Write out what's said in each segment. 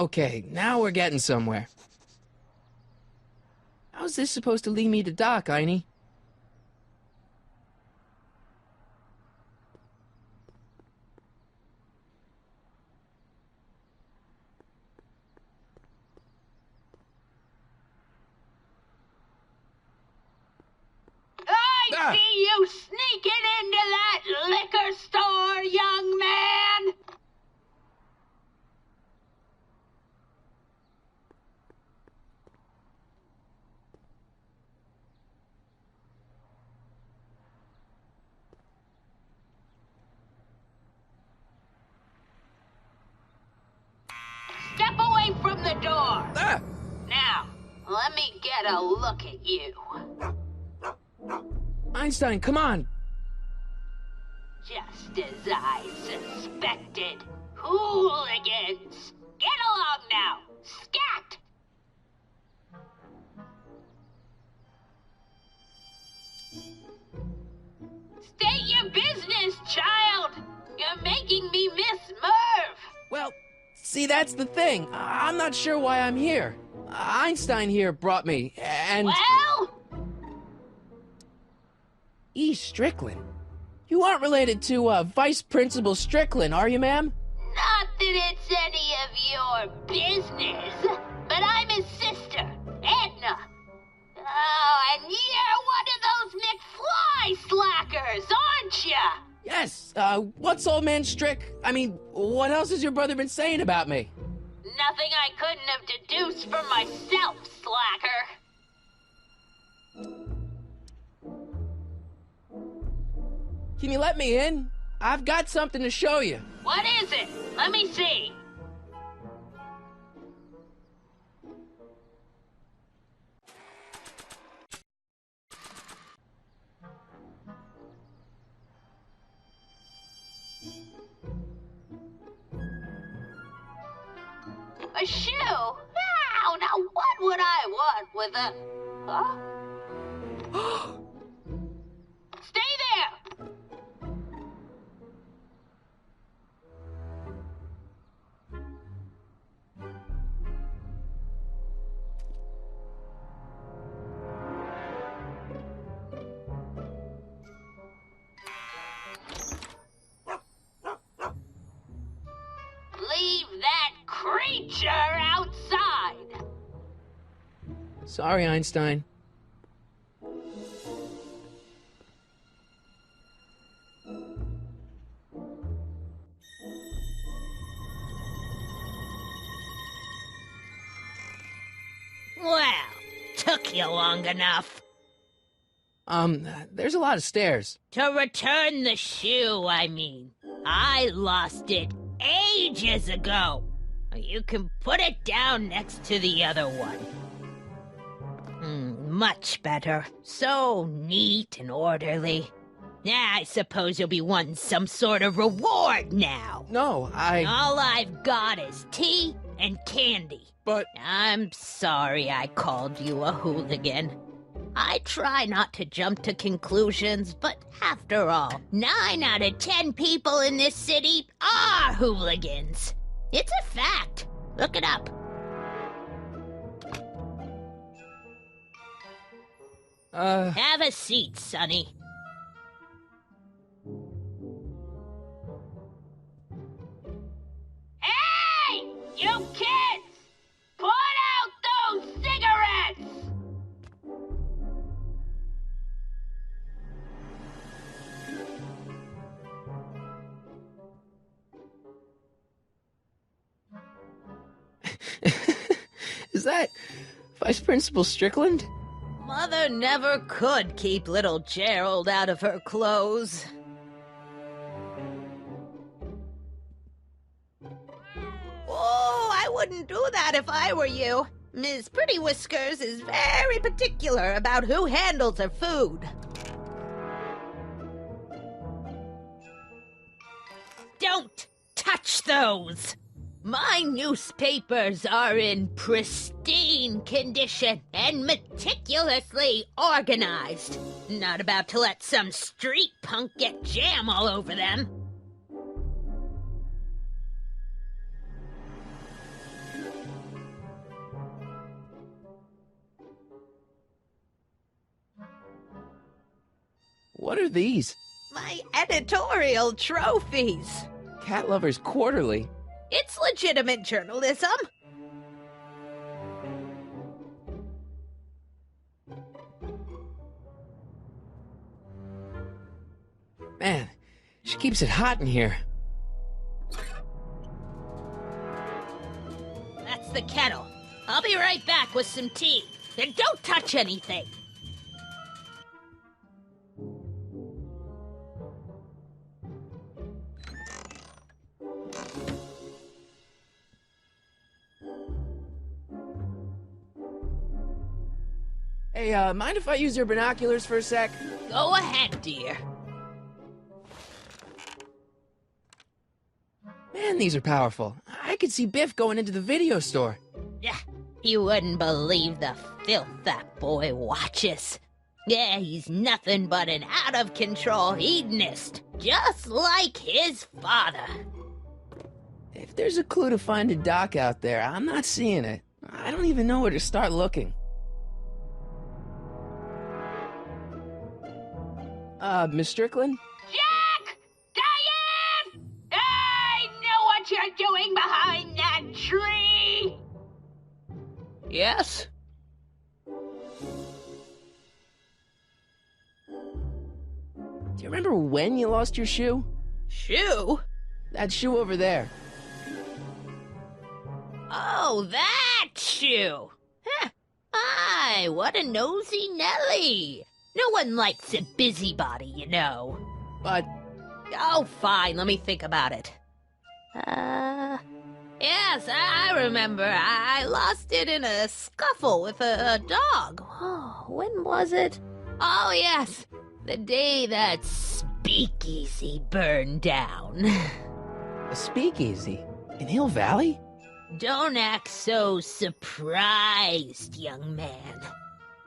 Okay, now we're getting somewhere. How's this supposed to lead me to Doc, Einie? I see you sneaking into that liquor store, young man! Step away from the door! Ah! Now, let me get a look at you. Einstein, come on! Just as I suspected. Hooligans! Get along now! Scat! State your business, child! You're making me miss Merv! Well, see, that's the thing. I'm not sure why I'm here. Einstein here brought me, and... Well? E. Strickland. You aren't related to, Vice Principal Strickland, are you, ma'am? Not that it's any of your business, but I'm his sister, Edna. Oh, and you're one of those McFly slackers, aren't ya? Yes, what's old man Strick? I mean, what else has your brother been saying about me? Nothing I couldn't have deduced from myself, slacker. Can you let me in? I've got something to show you. What is it? Let me see. A shoe? Now what would I want with a... Huh? Stay there! Leave that creature outside! Sorry, Einstein. Well, took you long enough. There's a lot of stairs. To return the shoe, I mean. I lost it ages ago. You can put it down next to the other one. Much better. So neat and orderly. Yeah, I suppose you'll be wanting some sort of reward now. No, All I've got is tea and candy. But... I'm sorry I called you a hooligan. I try not to jump to conclusions, but after all, 9 out of 10 people in this city are hooligans. It's a fact. Look it up. Have a seat, Sonny. Hey! You kids! Put out those cigarettes! Is that Vice Principal Strickland? Mother never could keep little Gerald out of her clothes. Oh, I wouldn't do that if I were you. Miss Pretty Whiskers is very particular about who handles her food. Don't touch those! My newspapers are in pristine condition and meticulously organized. Not about to let some street punk get jam all over them. What are these? My editorial trophies. Cat Lovers Quarterly. It's legitimate journalism. Man, she keeps it hot in here. That's the kettle. I'll be right back with some tea. And don't touch anything. Hey, mind if I use your binoculars for a sec? Go ahead, dear. Man, these are powerful. I could see Biff going into the video store. Yeah, you wouldn't believe the filth that boy watches. Yeah, he's nothing but an out-of-control hedonist, just like his father. If there's a clue to find a doc out there, I'm not seeing it. I don't even know where to start looking. Miss Strickland? Jack! Diane! I know what you're doing behind that tree! Yes? Do you remember when you lost your shoe? Shoe? That shoe over there. Oh, that shoe! Huh. Aye, what a nosy Nelly! No one likes a busybody, you know. But... Oh, fine, let me think about it. Yes, I remember. I lost it in a scuffle with a dog. Oh, when was it? Oh, yes, the day that speakeasy burned down. a speakeasy? In Hill Valley? Don't act so surprised, young man.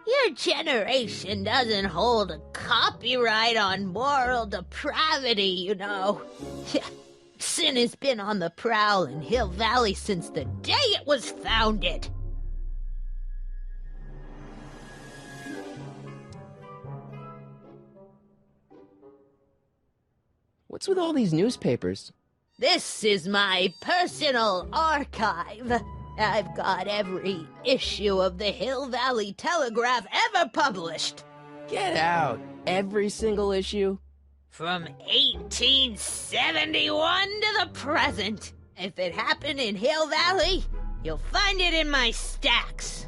Your generation doesn't hold a copyright on moral depravity, you know. Sin has been on the prowl in Hill Valley since the day it was founded. What's with all these newspapers? This is my personal archive. I've got every issue of the Hill Valley Telegraph ever published. Get out! Every single issue? From 1871 to the present. If it happened in Hill Valley, you'll find it in my stacks.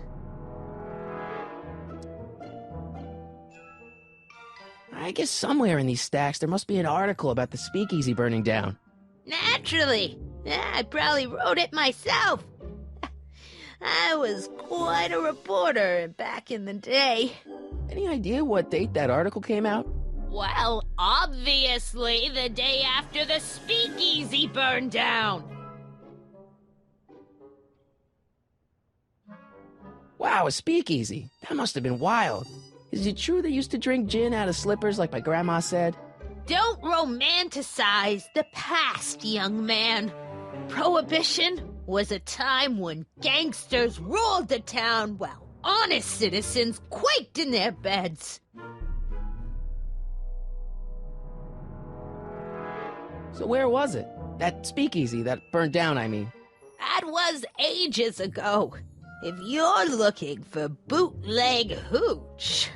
I guess somewhere in these stacks there must be an article about the speakeasy burning down. Naturally. I probably wrote it myself. I was quite a reporter back in the day. Any idea what date that article came out? Well, obviously the day after the speakeasy burned down. Wow, a speakeasy. That must have been wild. Is it true they used to drink gin out of slippers like my grandma said? Don't romanticize the past, young man. Prohibition was a time when gangsters ruled the town while honest citizens quaked in their beds. So where was it? That speakeasy that burned down, I mean. That was ages ago. If you're looking for bootleg hooch.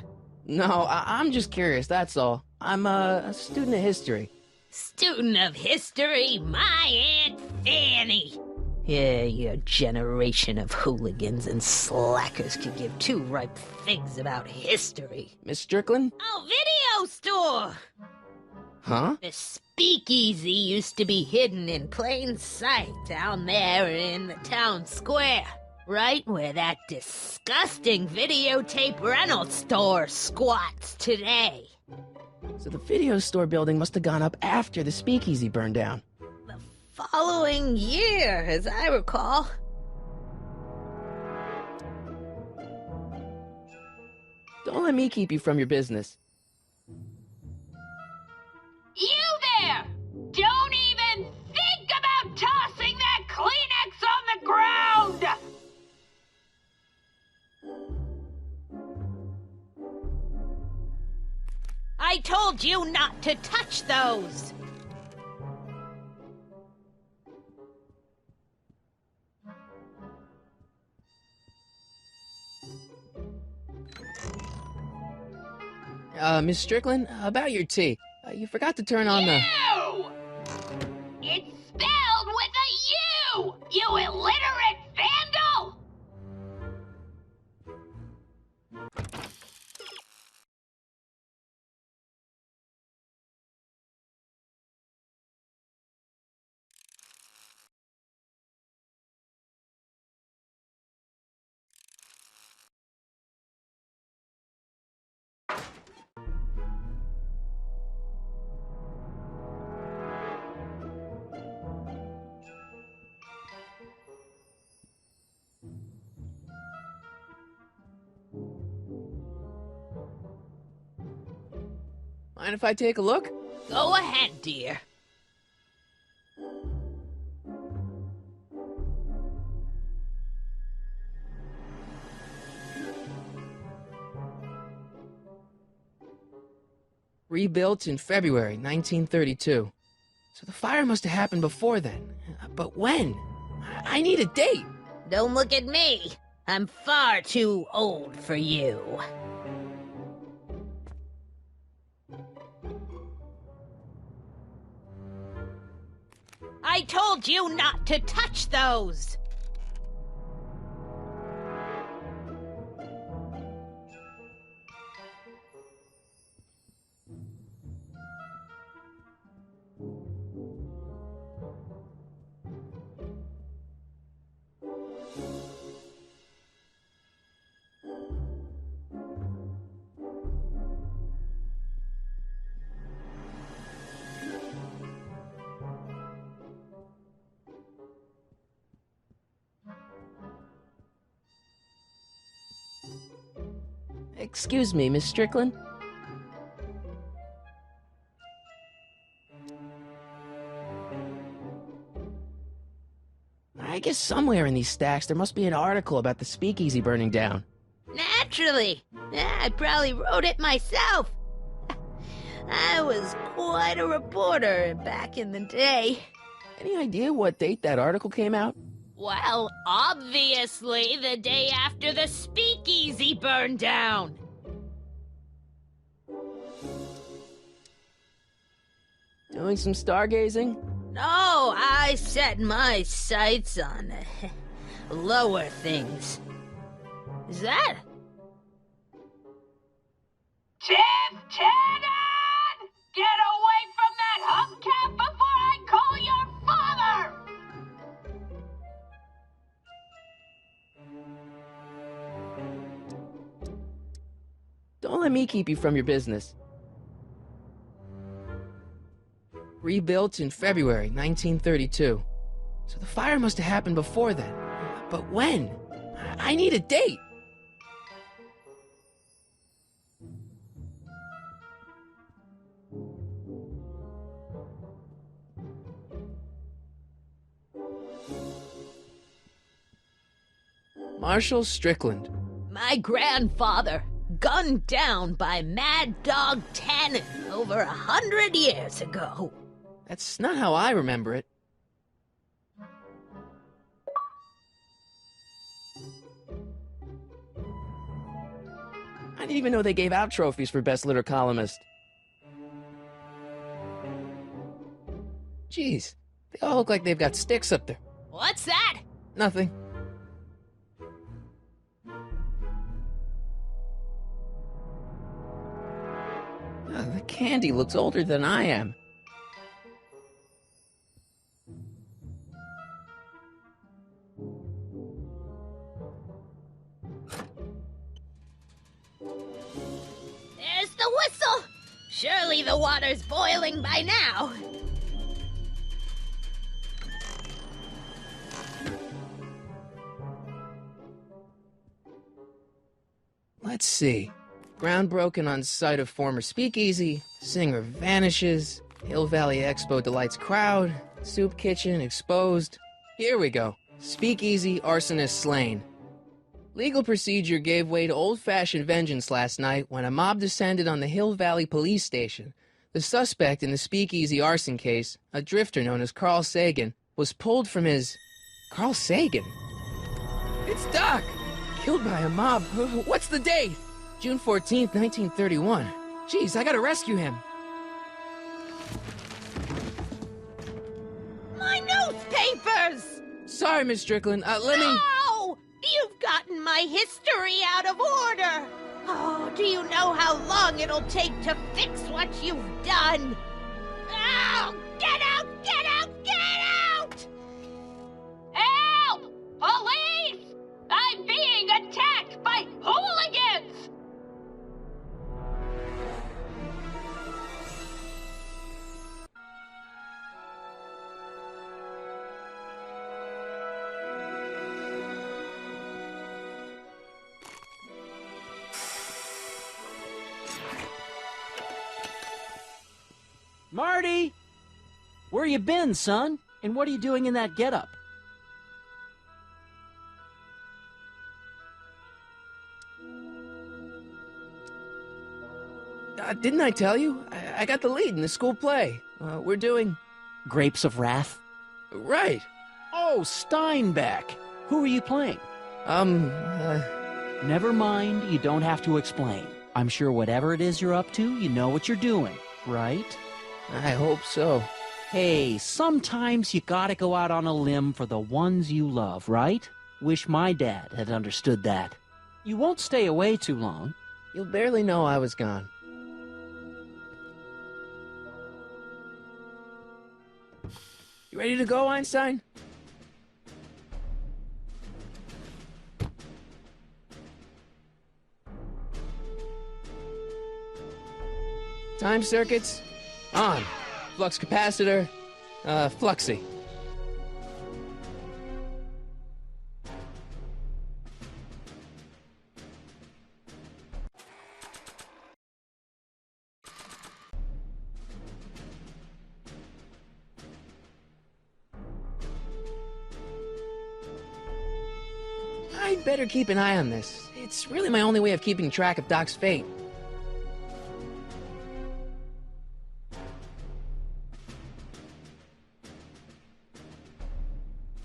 No, I'm just curious, that's all. I'm a student of history. Student of history, my Aunt Fanny. Yeah, your generation of hooligans and slackers could give two ripe figs about history. Miss Strickland? Oh, video store! Huh? The speakeasy used to be hidden in plain sight down there in the town square. Right where that disgusting videotape rental store squats today. So the video store building must have gone up after the speakeasy burned down. The following year, as I recall. Don't let me keep you from your business. You there! Don't even think about tossing that Kleenex on the ground! I told you not to touch those! Miss Strickland, about your tea. You forgot to turn on the... You! It's spelled with a U! You illiterate vandal! Mind if I take a look? Go ahead, dear. Rebuilt in February 1932. So the fire must have happened before then. But when? I need a date. Don't look at me. I'm far too old for you. I told you not to touch those! Excuse me, Miss Strickland? I guess somewhere in these stacks there must be an article about the speakeasy burning down. Naturally! I probably wrote it myself. I was quite a reporter back in the day. Any idea what date that article came out? Well, obviously the day after the speakeasy burned down. Doing some stargazing? No, I set my sights on lower things. Is that? Tiff-Tannen! Get away from that hubcap before I call your father! Don't let me keep you from your business. Rebuilt in February 1932. So the fire must have happened before then. But when? I need a date! Marshall Strickland. My grandfather, gunned down by Mad Dog Tannen over 100 years ago. That's not how I remember it. I didn't even know they gave out trophies for Best Litter Columnist. Jeez, they all look like they've got sticks up there. What's that? Nothing. The candy looks older than I am. There's the whistle! Surely the water's boiling by now. Let's see. Ground broken on site of former speakeasy, singer vanishes, Hill Valley Expo delights crowd, soup kitchen exposed. Here we go. Speakeasy arsonist slain. Legal procedure gave way to old-fashioned vengeance last night when a mob descended on the Hill Valley Police Station. The suspect in the speakeasy arson case, a drifter known as Carl Sagan, was pulled from his... Carl Sagan? It's Doc! Killed by a mob. What's the date? June 14th, 1931. Jeez, I gotta rescue him. My newspapers! Sorry, Miss Strickland. Let me... No! You've gotten my history out of order! Oh, do you know how long it'll take to fix what you've done? Oh, get out! Get out! Get out! Help! Police! I'm being attacked by hooligans! Marty! Where you been, son? And what are you doing in that getup? Didn't I tell you? I got the lead in the school play. We're doing... Grapes of Wrath? Right. Oh, Steinbeck! Who are you playing? Never mind, you don't have to explain. I'm sure whatever it is you're up to, you know what you're doing, right? I hope so. Hey, sometimes you gotta go out on a limb for the ones you love, right? Wish my dad had understood that. You won't stay away too long. You'll barely know I was gone. You ready to go, Einstein? Time circuits on. Flux capacitor, fluxy. I'd better keep an eye on this. It's really my only way of keeping track of Doc's fate.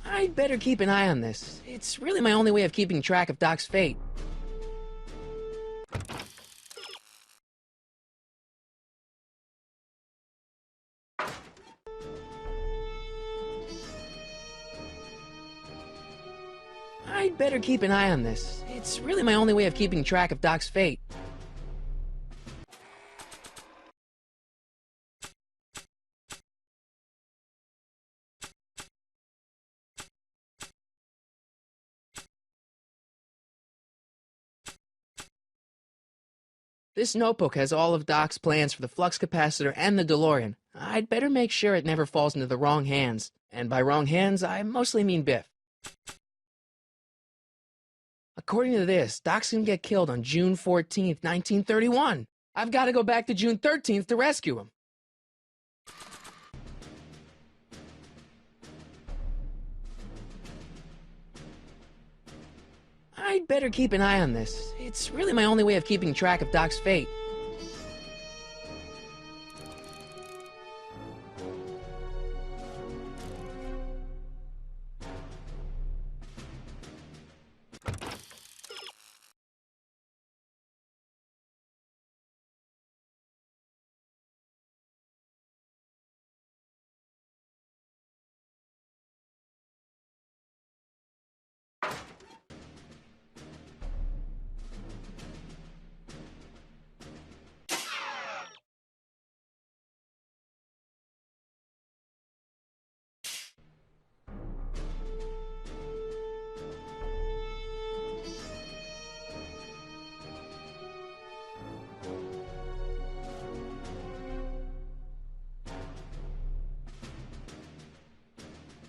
I'd better keep an eye on this. It's really my only way of keeping track of Doc's fate. I'd better keep an eye on this. It's really my only way of keeping track of Doc's fate. This notebook has all of Doc's plans for the flux capacitor and the DeLorean. I'd better make sure it never falls into the wrong hands. And by wrong hands, I mostly mean Biff. According to this, Doc's gonna get killed on June 14th, 1931. I've got to go back to June 13th to rescue him. I'd better keep an eye on this. It's really my only way of keeping track of Doc's fate.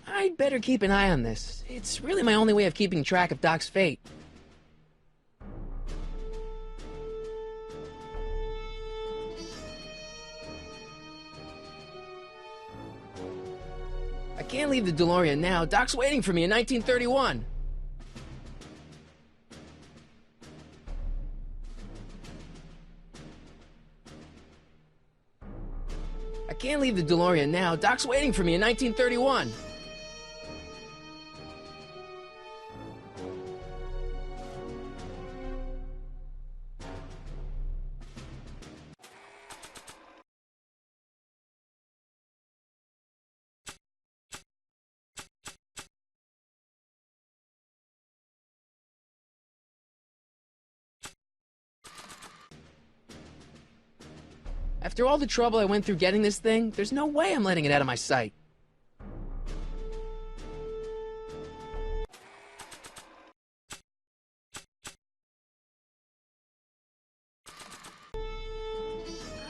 I'd better keep an eye on this. It's really my only way of keeping track of Doc's fate. I can't leave the DeLorean now. Doc's waiting for me in 1931. I can't leave the DeLorean now. Doc's waiting for me in 1931. After all the trouble I went through getting this thing, there's no way I'm letting it out of my sight.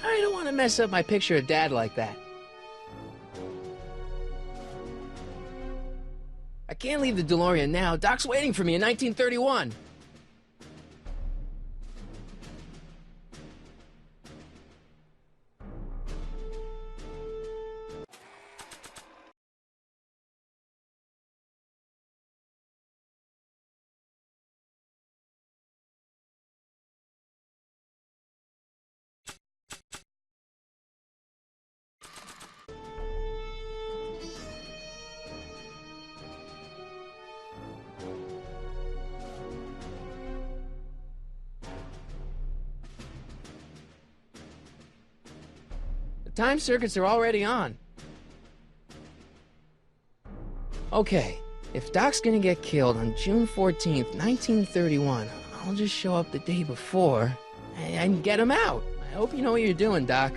I don't want to mess up my picture of Dad like that. I can't leave the DeLorean now. Doc's waiting for me in 1931. The time circuits are already on. Okay, if Doc's gonna get killed on June 14th, 1931, I'll just show up the day before and get him out. I hope you know what you're doing, Doc.